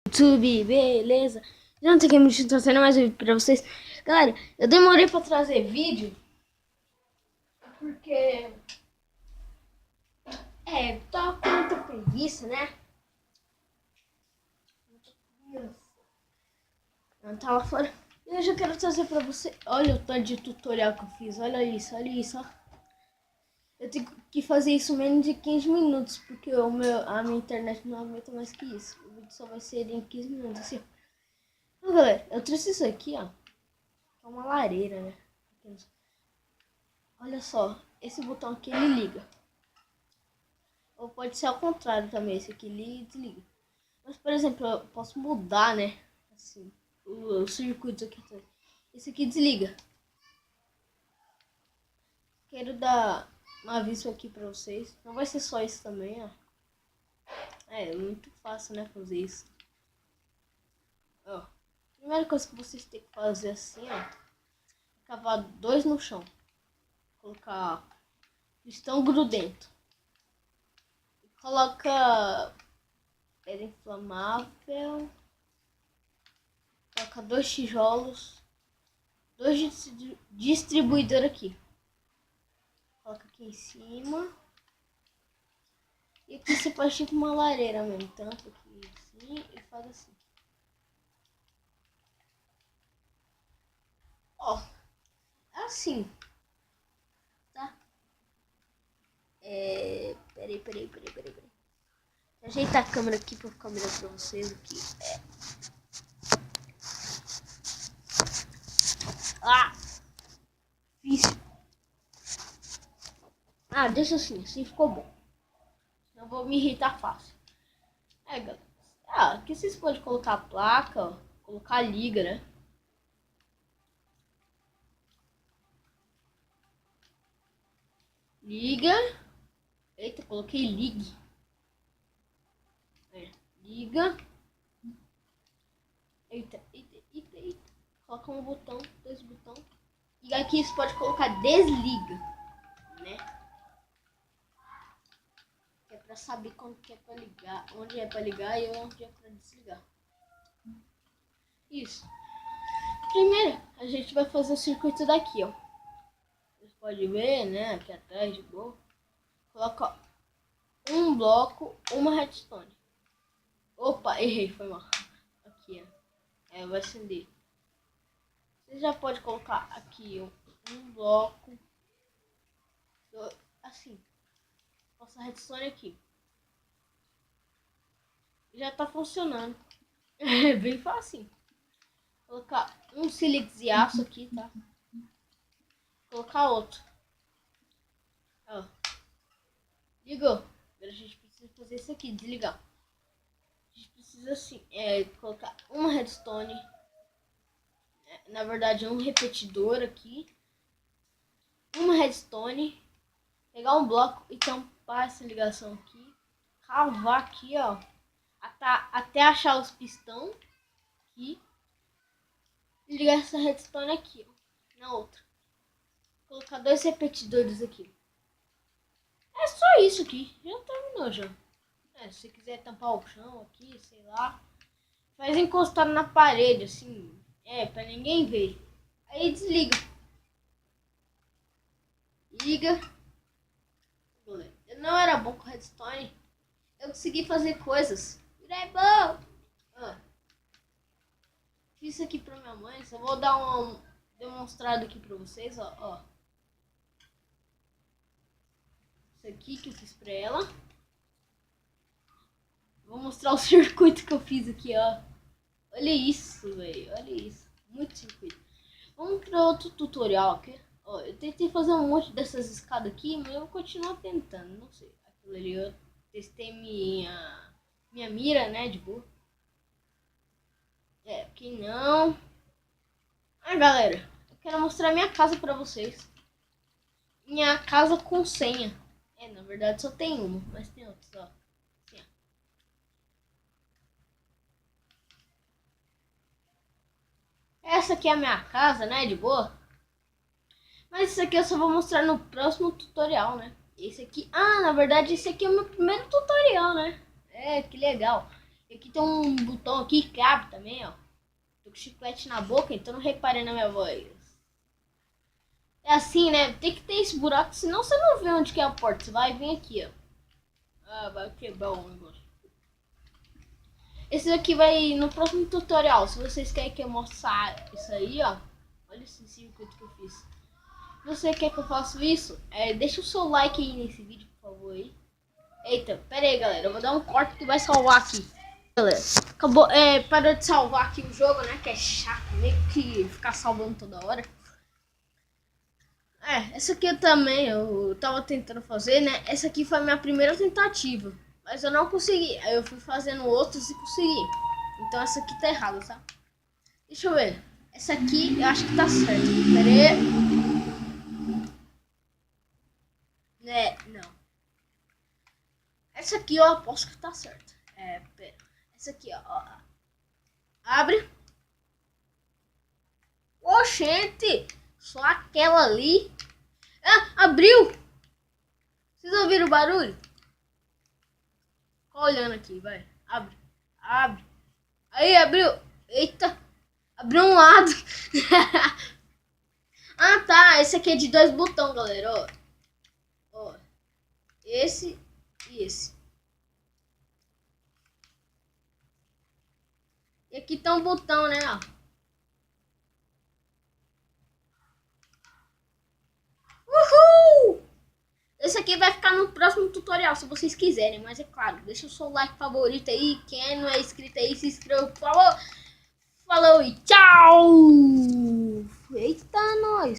YouTube, beleza? Já não sei quem me trazendo mais um vídeo pra vocês. Galera, eu demorei pra trazer vídeo porque tava com muita preguiça, né? Eu tava fora. E hoje eu quero trazer pra você. Olha o tanto de tutorial que eu fiz. Olha isso, ó. Eu tenho que fazer isso menos de 15 minutos, porque a minha internet não aguenta mais que isso. O vídeo só vai ser em 15 minutos, assim. Então, galera, eu trouxe isso aqui, ó. É uma lareira, né? Olha só, esse botão aqui ele liga. Ou pode ser ao contrário também, esse aqui liga e desliga. Mas, por exemplo, eu posso mudar, né? Assim, o circuito aqui. Esse aqui desliga. Quero dar um aviso aqui pra vocês. Não vai ser só isso também, ó. É muito fácil, né, fazer isso. Ó, primeira coisa que vocês têm que fazer assim, ó. Cavar dois no chão. Colocar pistão grudento. Coloca pedra inflamável. Coloca dois tijolos. Dois distribuidor aqui. Coloca aqui em cima. E aqui você faz tipo uma lareira mesmo. Tampa aqui assim e faz assim. Ó, assim. Tá? Peraí. Ajeitar a câmera aqui pra ficar melhor pra vocês aqui. Ah! Fiz. Ah, deixa assim ficou bom. Não vou me irritar fácil. Galera. Aqui vocês podem colocar a placa, ó, colocar a liga, né? Liga. Eita, coloquei ligue. Liga. Eita. Coloca um botão, dois botões. E aqui você pode colocar desliga, né? Que é pra saber quando que é pra ligar, onde é pra ligar e onde é pra desligar. Isso. Primeiro, a gente vai fazer o circuito daqui, ó. Vocês podem ver, né? Aqui atrás de boa. Coloca um bloco, uma redstone. Opa, errei, foi mal. Aqui, ó. Vai acender. Você já pode colocar aqui um bloco. Assim. Nossa redstone aqui. Já tá funcionando. É bem fácil. Colocar um sílex de aço aqui, tá? Colocar outro. Ó. Ligou. Agora a gente precisa fazer isso aqui, desligar. A gente precisa assim, colocar uma redstone. Na verdade, um repetidor aqui. Uma redstone. Pegar um bloco e tampar essa ligação aqui. Cavar aqui, ó. Até achar os pistão aqui. E ligar essa redstone aqui, ó. Na outra. Colocar dois repetidores aqui. É só isso aqui. Já terminou já. Se você quiser tampar o chão aqui, sei lá. Faz encostar na parede, assim. Pra ninguém ver. Aí desliga. Liga. Eu não era bom com redstone. Eu consegui fazer coisas. É bom. Fiz isso aqui pra minha mãe. Só vou dar uma demonstrada aqui pra vocês, ó. Isso aqui que eu fiz pra ela. Vou mostrar o circuito que eu fiz aqui, ó. Olha isso, velho. Olha isso. Muito circuito. Vamos para outro tutorial aqui. Ó, eu tentei fazer um monte dessas escadas aqui, mas eu vou continuar tentando. Não sei. Aquilo ali eu testei minha mira, né, de boa. Aqui não. Galera, eu quero mostrar minha casa pra vocês. Minha casa com senha. Na verdade só tem uma, mas tem outras, ó. Assim, ó. Essa aqui é a minha casa, né, de boa. Mas isso aqui eu só vou mostrar no próximo tutorial, né? Esse aqui... na verdade esse aqui é o meu primeiro tutorial, né? Que legal. Aqui tem um botão aqui que abre também, ó. Tô com chiclete na boca, então não reparem na minha voz. É assim, né? Tem que ter esse buraco, senão você não vê onde que é a porta. Você vai vir aqui, ó. Ah, vai quebrar o negócio. Esse aqui vai no próximo tutorial. Se vocês querem que eu mostre isso aí, ó. Olha esse circuito que eu fiz. Se você quer que eu faça isso, deixa o seu like aí nesse vídeo, por favor. Aí. Eita, pera aí, galera. Eu vou dar um corte que vai salvar aqui. Galera, acabou, parou de salvar aqui o jogo, né? Que é chato, meio que ficar salvando toda hora. Essa aqui eu tava tentando fazer, né? Essa aqui foi a minha primeira tentativa. Mas eu não consegui. Aí eu fui fazendo outras e consegui. Então essa aqui tá errada, tá? Deixa eu ver. Essa aqui eu acho que tá certa. Pera aí. Não. Essa aqui eu aposto que tá certa. Pera. Essa aqui, ó. Abre. Oxente! Só aquela ali. Ah, abriu! Vocês ouviram o barulho? Fica olhando aqui, vai. Abre. Abre. Aí, abriu. Eita. Abriu um lado. Ah, tá. Esse aqui é de 2 botões, galera. Ó. Esse e esse. E aqui tá um botão, né, ó. Uhul! Esse aqui vai ficar no próximo tutorial, se vocês quiserem. Mas é claro, deixa o seu like favorito aí. Quem não é inscrito aí, se inscreva, por favor. Falou e tchau! Eita, nós!